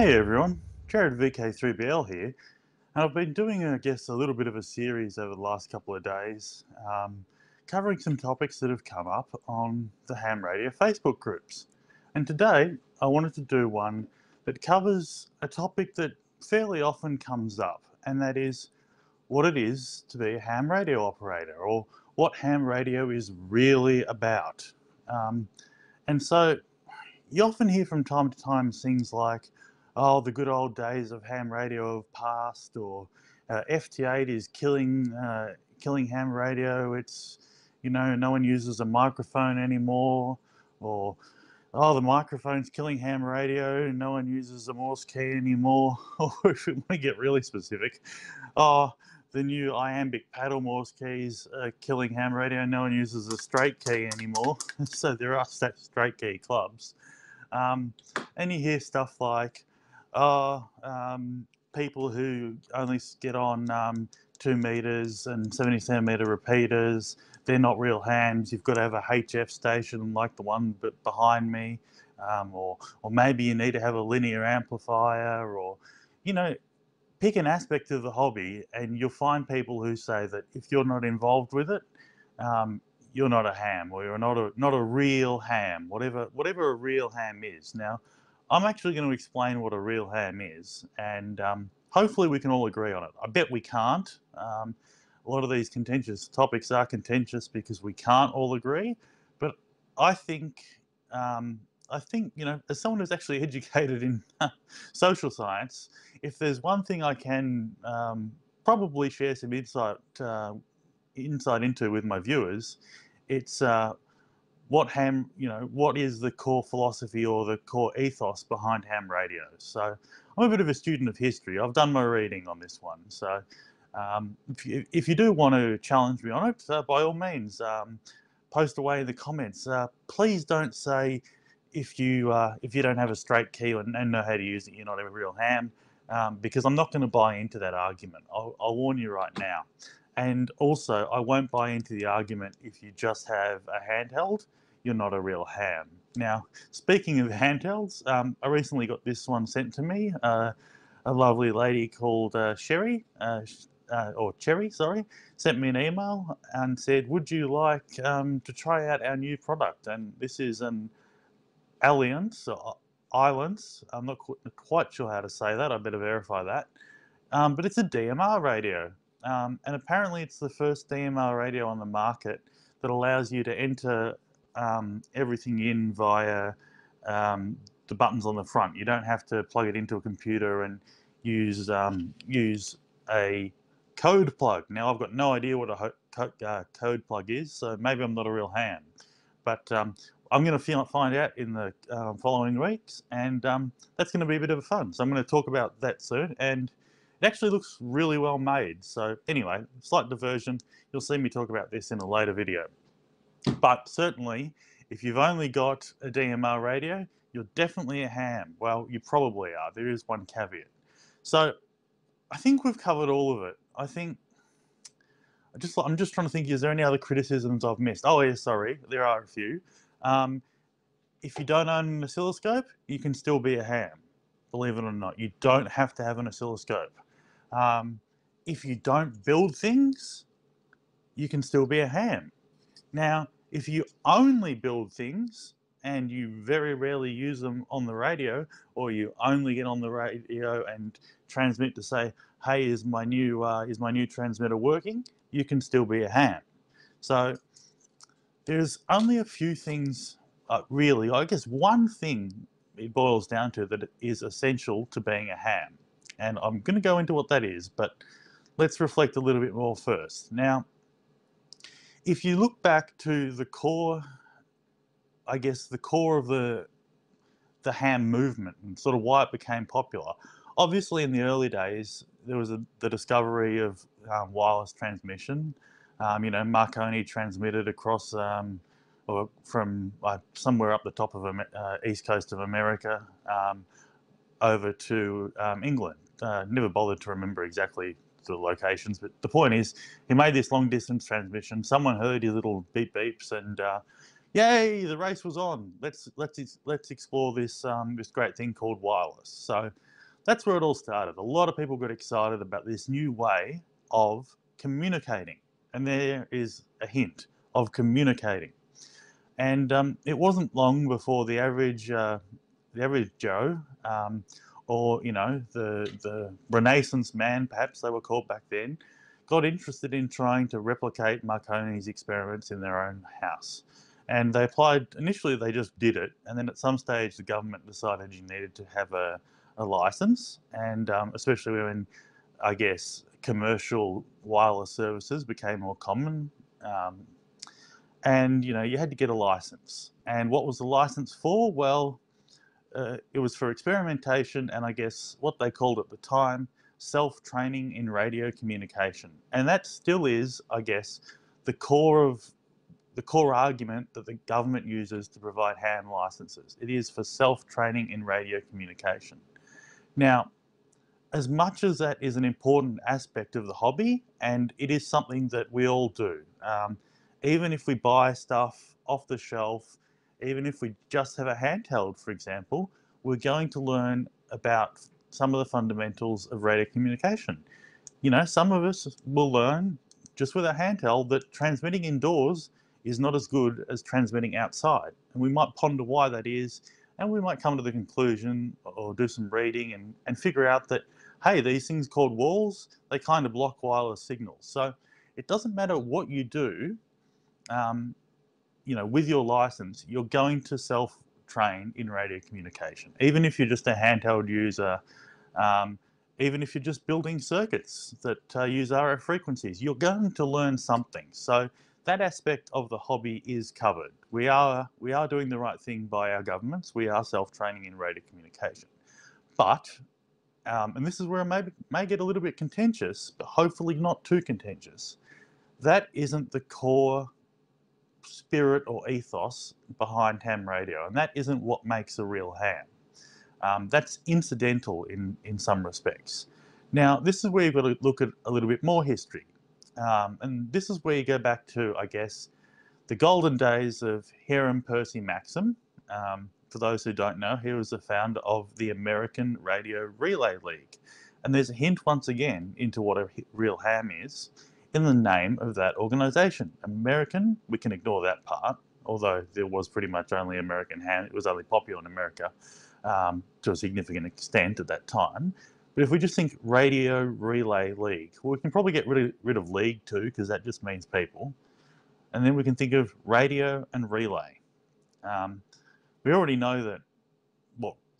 Hey everyone, Jarrad VK3BL here, and I've been doing, I guess, a little bit of a series over the last couple of days, covering some topics that have come up on the Ham Radio Facebook groups. And today, I wanted to do one that covers a topic that fairly often comes up, and that is what it is to be a ham radio operator, or what ham radio is really about. Um, and so you often hear from time to time things like, oh, the good old days of ham radio have passed, or FT8 is killing ham radio. It's, no one uses a microphone anymore, or oh, the microphone's killing ham radio. No one uses a Morse key anymore. Or if we want to get really specific, oh, the new iambic paddle Morse keys are killing ham radio. No one uses a straight key anymore. So there are straight key clubs. And you hear stuff like, oh, people who only get on 2 meters and 70 centimeter repeaters, they're not real hams. You've got to have a HF station like the one behind me, or maybe you need to have a linear amplifier, or, pick an aspect of the hobby, and you'll find people who say that if you're not involved with it, you're not a ham, or you're not a real ham, whatever a real ham is. Now, I'm actually going to explain what a real ham is, and hopefully we can all agree on it. I bet we can't. A lot of these contentious topics are contentious because we can't all agree, but I think, as someone who's actually educated in social science, if there's one thing I can probably share some insight into with my viewers, it's what is the core philosophy or the core ethos behind ham radio. So I'm a bit of a student of history. I've done my reading on this one. So if you do want to challenge me on it, by all means, post away in the comments. Please don't say if you don't have a straight key and know how to use it, you're not a real ham, because I'm not going to buy into that argument. I'll warn you right now. And also, I won't buy into the argument if you just have a handheld, you're not a real ham. Now, speaking of handhelds, I recently got this one sent to me. A lovely lady called Cherry, sent me an email and said, would you like to try out our new product? And this is an Alliance, or Islands. I'm not quite sure how to say that. I better verify that. But it's a DMR radio. And apparently it's the first DMR radio on the market that allows you to enter everything in via the buttons on the front. You don't have to plug it into a computer and use a code plug. Now, I've got no idea what a code plug is, so maybe I'm not a real ham. But I'm going to find out in the following weeks, and that's going to be a bit of fun. So I'm going to talk about that soon, and it actually looks really well made. So anyway, slight diversion. You'll see me talk about this in a later video. But certainly, if you've only got a DMR radio, you're definitely a ham. Well, you probably are. There is one caveat. So I think we've covered all of it. I'm just trying to think, is there any other criticisms I've missed? Oh, yeah, sorry, there are a few. If you don't own an oscilloscope, you can still be a ham, believe it or not. You don't have to have an oscilloscope. If you don't build things, you can still be a ham. Now, if you only build things and you very rarely use them on the radio, or you only get on the radio and transmit to say, hey, is my new transmitter working? You can still be a ham. So there's only a few things, really, I guess one thing it boils down to that is essential to being a ham. And I'm going to go into what that is, but let's reflect a little bit more first. Now, if you look back to the core, I guess the core of the ham movement and sort of why it became popular, obviously in the early days, there was the discovery of wireless transmission. Marconi transmitted across or from somewhere up the top of east coast of America over to England. Never bothered to remember exactly the locations, but the point is, he made this long distance transmission. Someone heard his little beep beeps, and the race was on. Let's explore this this great thing called wireless. So That's where it all started. A lot of people got excited about this new way of communicating. And there is a hint of communicating. And it wasn't long before the average Joe, or the Renaissance man, perhaps they were called back then, got interested in trying to replicate Marconi's experiments in their own house. And they applied. Initially, they just did it, and then at some stage, the government decided you needed to have a license, and especially when, I guess, commercial wireless services became more common. And you had to get a license. And what was the license for? Well, it was for experimentation, and I guess what they called at the time self-training in radio communication. And that still is, I guess, the core argument that the government uses to provide ham licenses. It is for self-training in radio communication. Now, as much as that is an important aspect of the hobby, and it is something that we all do, even if we buy stuff off the shelf, even if we just have a handheld, for example, we're going to learn about some of the fundamentals of radio communication. Some of us will learn just with a handheld that transmitting indoors is not as good as transmitting outside. And we might ponder why that is, and we might come to the conclusion or do some reading and figure out that, hey, these things called walls, they kind of block wireless signals. So it doesn't matter what you do, with your license, you're going to self-train in radio communication. Even if you're just a handheld user, even if you're just building circuits that use RF frequencies, you're going to learn something. So that aspect of the hobby is covered. We are doing the right thing by our governments. We are self-training in radio communication. But, and this is where I may get a little bit contentious, but hopefully not too contentious, that isn't the core spirit or ethos behind ham radio, and that isn't what makes a real ham. That's incidental in some respects. Now, this is where you've got to look at a little bit more history. And this is where you go back to, I guess, the golden days of Hiram Percy Maxim. For those who don't know, he was the founder of the American Radio Relay League. And there's a hint once again into what a real ham is in the name of that organisation. American, we can ignore that part, although there was pretty much only American ham. It was only popular in America to a significant extent at that time. But if we just think Radio Relay League, well, we can probably get rid of league too, because that just means people. And then we can think of radio and relay. We already know that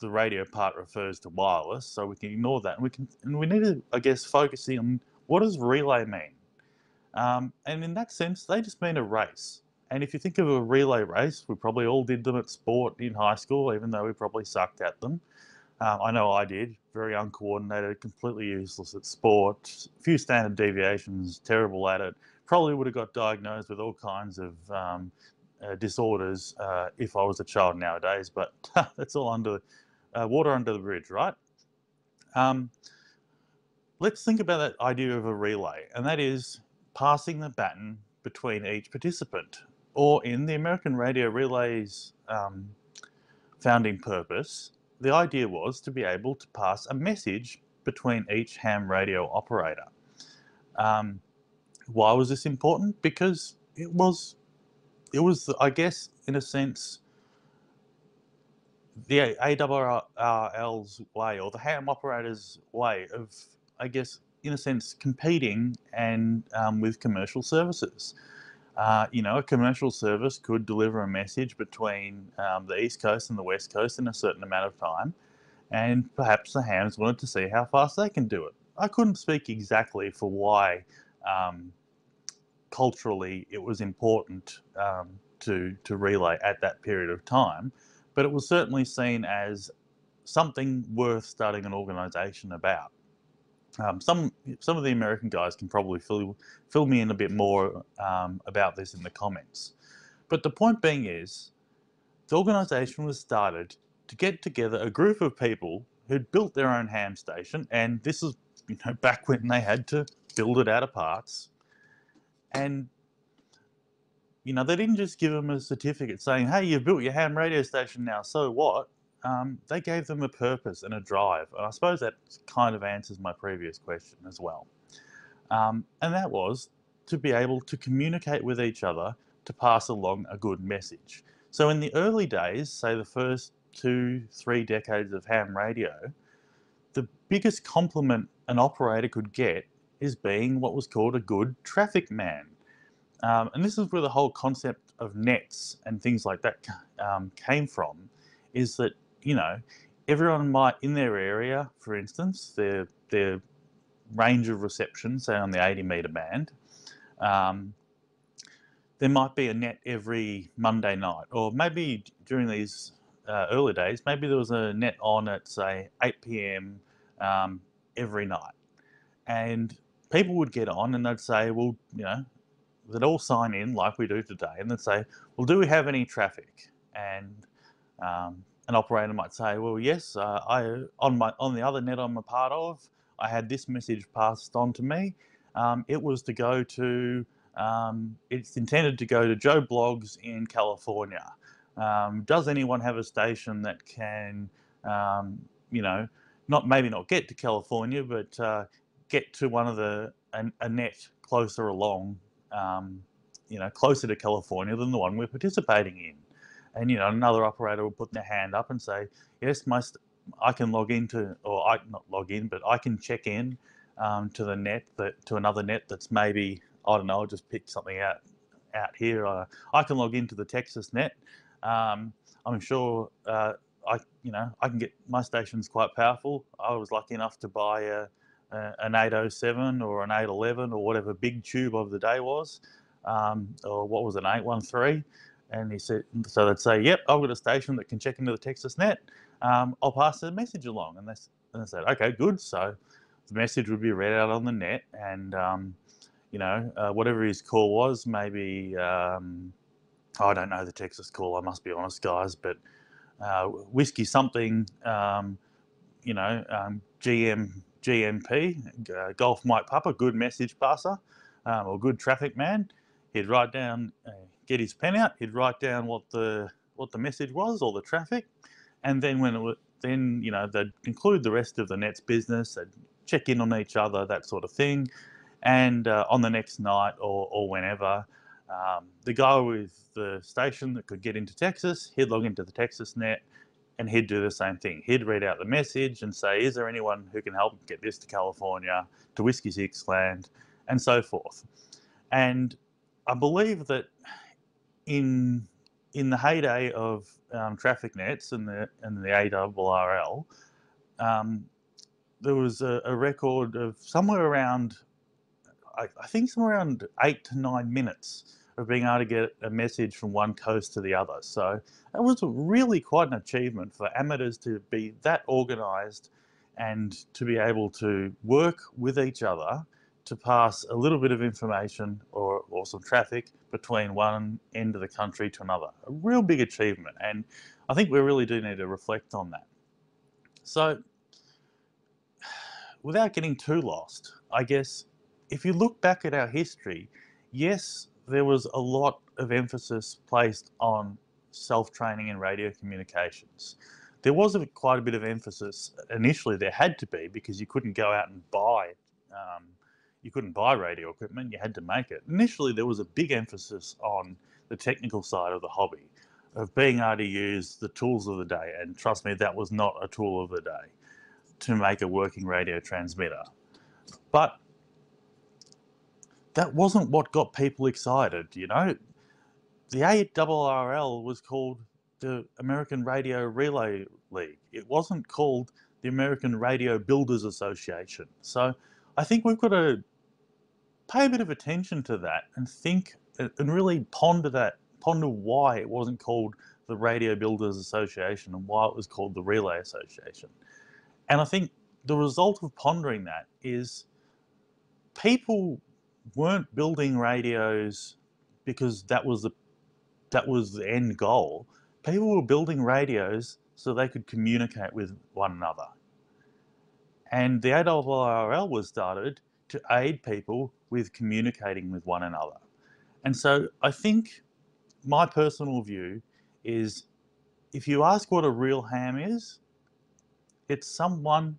the radio part refers to wireless, so we can ignore that. And we need to, I guess, focus on what does relay mean. And in that sense, they just mean a race. And if you think of a relay race, we probably all did them at sport in high school, even though we probably sucked at them. I know I did. Very uncoordinated, completely useless at sport, a few standard deviations, terrible at it. Probably would have got diagnosed with all kinds of disorders if I was a child nowadays, but that's all under water under the bridge, right? Let's think about that idea of a relay, and that is passing the baton between each participant. Or in the American Radio Relay's founding purpose, the idea was to be able to pass a message between each ham radio operator. Why was this important? Because it was, I guess, in a sense, the ARRL's way, or the ham operator's way of, I guess, in a sense, competing and with commercial services. A commercial service could deliver a message between the East Coast and the West Coast in a certain amount of time, and perhaps the hams wanted to see how fast they can do it. I couldn't speak exactly for why culturally it was important to relay at that period of time, but it was certainly seen as something worth starting an organisation about. Some of the American guys can probably fill me in a bit more about this in the comments. But the point being is, the organisation was started to get together a group of people who'd built their own ham station, and this is back when they had to build it out of parts. And they didn't just give them a certificate saying, "Hey, you've built your ham radio station now, so what?" they gave them a purpose and a drive. And I suppose that kind of answers my previous question as well. And that was to be able to communicate with each other to pass along a good message. So in the early days, say the first 2-3 decades of ham radio, the biggest compliment an operator could get is being what was called a good traffic man. And this is where the whole concept of nets and things like that came from, is that, you know, everyone might, in their area, for instance, their range of reception, say on the 80 metre band, there might be a net every Monday night, or maybe during these early days, maybe there was a net on at, say, 8 p.m. Every night. And people would get on and they'd say, well, you know, they'd all sign in like we do today, and they'd say, well, do we have any traffic? And an operator might say, well, yes, on the other net I'm a part of, I had this message passed on to me. It was to go to, it's intended to go to Joe Bloggs in California. Does anyone have a station that can, you know, maybe not get to California, but get to one of a net closer along, you know, closer to California than the one we're participating in? And, you know, another operator will put their hand up and say, yes, I can log into, or not log in, but I can check in to the net, to another net that's maybe, I don't know, I'll just pick something out here. I can log into the Texas net. I'm sure I can get, my station's quite powerful. I was lucky enough to buy an 807 or an 811 or whatever big tube of the day was, or what was it, an 813. And he said, so they'd say, yep, I've got a station that can check into the Texas net. I'll pass the message along. And they said, okay, good. So the message would be read out on the net, and you know, whatever his call was, maybe, I don't know the Texas call, I must be honest, guys, but whiskey something, you know, GMP, Golf Mike Papa, good message passer, or good traffic man. He'd write down, get his pen out, he'd write down what the message was, or the traffic, and then then, you know, they'd conclude the rest of the net's business, they'd check in on each other, that sort of thing. And on the next night or whenever, the guy with the station that could get into Texas, he'd log into the Texas net and he'd do the same thing. He'd read out the message and say, is there anyone who can help get this to California, to Whiskey Six Land, and so forth. And I believe that in the heyday of traffic nets and the ARRL, there was a record of somewhere around, I think somewhere around 8 to 9 minutes of being able to get a message from one coast to the other. So that was really quite an achievement for amateurs to be that organised and to be able to work with each other to pass a little bit of information or some traffic between one end of the country to another. A real big achievement, and I think we really do need to reflect on that. So without getting too lost, I guess, if you look back at our history, yes, there was a lot of emphasis placed on self-training in radio communications. There was quite a bit of emphasis, initially there had to be, because you couldn't go out and buy radio equipment, you had to make it. Initially there was a big emphasis on the technical side of the hobby, of being able to use the tools of the day, and trust me, that was not a tool of the day, to make a working radio transmitter. But that wasn't what got people excited, you know. The ARRL was called the American Radio Relay League. It wasn't called the American Radio Builders Association. So I think we've got to pay a bit of attention to that and think and really ponder why it wasn't called the Radio Builders Association and why it was called the Relay Association. And I think the result of pondering that is people weren't building radios because that was the end goal. People were building radios so they could communicate with one another. And the ARRL was started to aid people with communicating with one another. And so I think my personal view is if you ask what a real ham is, it's someone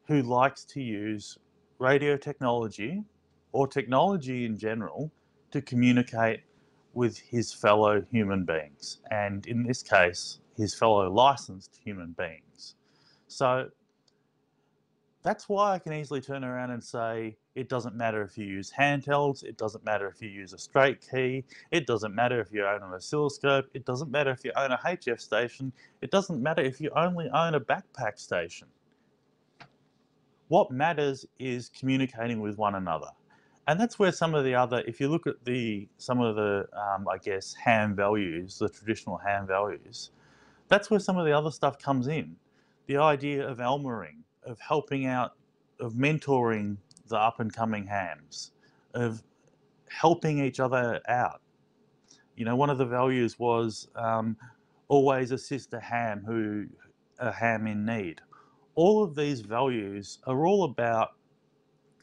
who likes to use radio technology or technology in general to communicate with his fellow human beings, and in this case, his fellow licensed human beings. So that's why I can easily turn around and say it doesn't matter if you use handhelds, it doesn't matter if you use a straight key, it doesn't matter if you own an oscilloscope, it doesn't matter if you own a HF station, it doesn't matter if you only own a backpack station. What matters is communicating with one another. And that's where some of the other, if you look at some of the, I guess, ham values, the traditional ham values, that's where some of the other stuff comes in. The idea of Elmering, of helping out, of mentoring the up and coming hams, of helping each other out. You know, one of the values was always assist a ham in need. All of these values are all about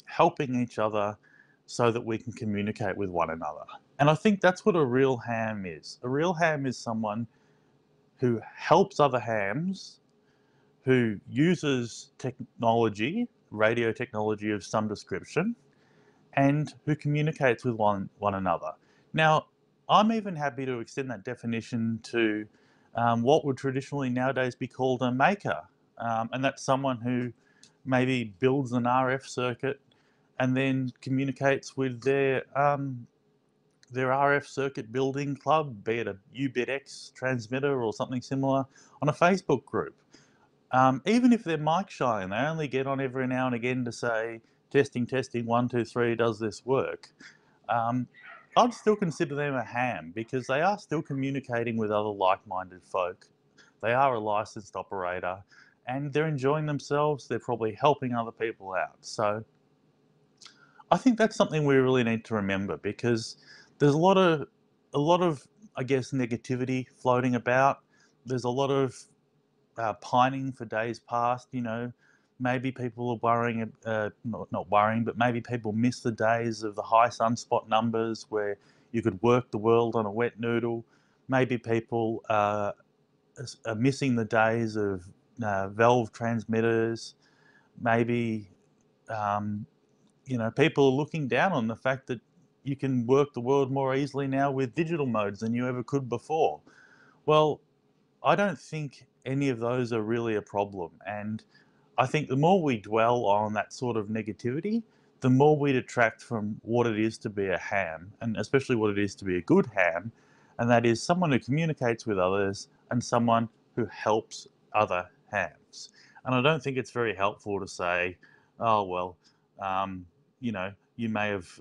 helping each other so that we can communicate with one another. And I think that's what a real ham is. A real ham is someone who helps other hams, who uses technology, radio technology of some description, and who communicates with one another. Now, I'm even happy to extend that definition to what would traditionally nowadays be called a maker. And that's someone who maybe builds an RF circuit and then communicates with their RF circuit building club, be it a UBitX transmitter or something similar, on a Facebook group. Even if they're mic shy and they only get on every now and again to say, testing, testing, 1, 2, 3, does this work? I'd still consider them a ham because they are still communicating with other like-minded folk. They are a licensed operator and they're enjoying themselves. They're probably helping other people out. So I think that's something we really need to remember, because there's a lot of, I guess, negativity floating about. There's a lot of pining for days past. You know, maybe people are worrying, not worrying, but maybe people miss the days of the high sunspot numbers where you could work the world on a wet noodle. Maybe people are missing the days of valve transmitters. Maybe you know, people are looking down on the fact that you can work the world more easily now with digital modes than you ever could before. Well, I don't think any of those are really a problem. And I think the more we dwell on that sort of negativity, the more we detract from what it is to be a ham, and especially what it is to be a good ham, and that is someone who communicates with others and someone who helps other hams. And I don't think it's very helpful to say, oh, well, you know, you may have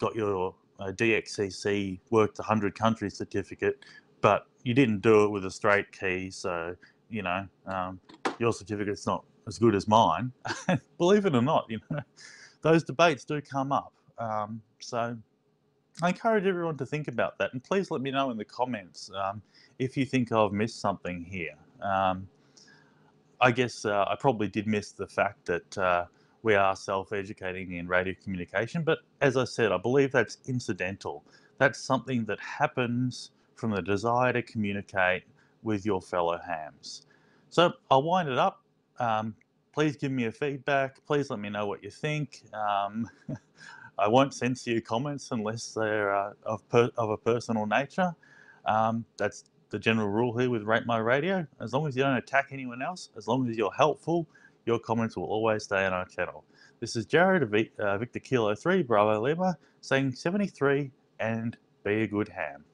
got your DXCC worked 100 country certificate, but you didn't do it with a straight key, so, you know, your certificate's not as good as mine. Believe it or not, you know, those debates do come up. So I encourage everyone to think about that, and please let me know in the comments if you think I've missed something here. I guess I probably did miss the fact that we are self-educating in radio communication, but as I said, I believe that's incidental. That's something that happens from the desire to communicate with your fellow hams. So I'll wind it up. Please give me a feedback. Please let me know what you think. I won't censor your comments unless they're of a personal nature. That's the general rule here with Rate My Radio. As long as you don't attack anyone else, as long as you're helpful, your comments will always stay on our channel. This is Jarrad Victor Kilo 3 Bravo Lima saying 73 and be a good ham.